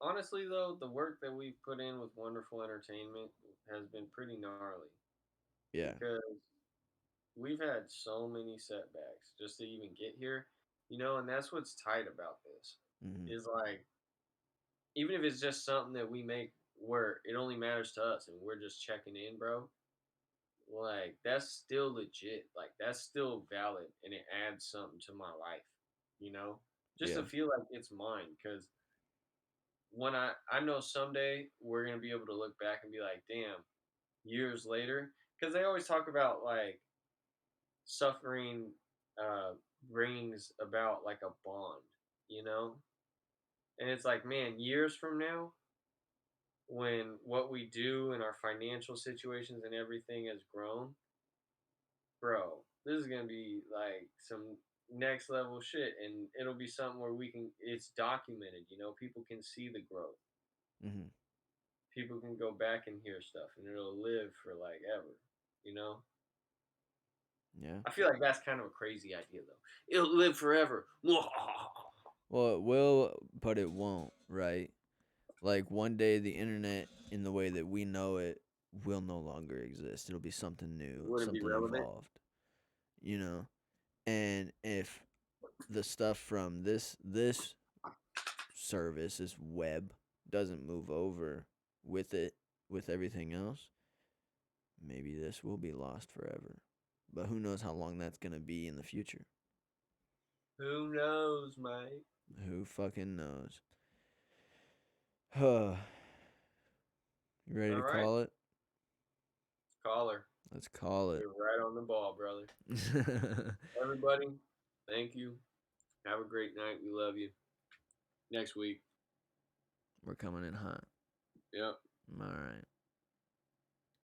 Honestly though, the work that we've put in with Wonderful Entertainment has been pretty gnarly Yeah. because we've had so many setbacks just to even get here, you know, and that's what's tight about this Mm-hmm. is like even if it's just something that we make where it only matters to us and we're just checking in, bro, like that's still legit. Like that's still valid and it adds something to my life, you know? Just to Yeah. feel like it's mine cuz when I know someday we're going to be able to look back and be like, "Damn, years later," cuz they always talk about like suffering uh brings about like a bond, you know? And it's like, man, years from now, when what we do and our financial situations and everything has grown, bro, this is gonna be like some next level shit, and it'll be something where we can. It's documented, you know. People can see the growth. Mm-hmm. People can go back and hear stuff, and it'll live for like ever, you know. Yeah. I feel like that's kind of a crazy idea, though. It'll live forever. Well, it will, but it won't, right? Like one day the internet in the way that we know it will no longer exist. It'll be something new, Wouldn't be something relevant. evolved, you know? And if the stuff from this service, this web doesn't move over with it with everything else, maybe this will be lost forever. But who knows how long that's going to be in the future? Who knows, mate? Who fucking knows? You ready All to right, call it? caller. Let's call it. You're right on the ball, brother. Everybody, thank you. Have a great night. We love you. Next week. We're coming in hot. Yep. All right.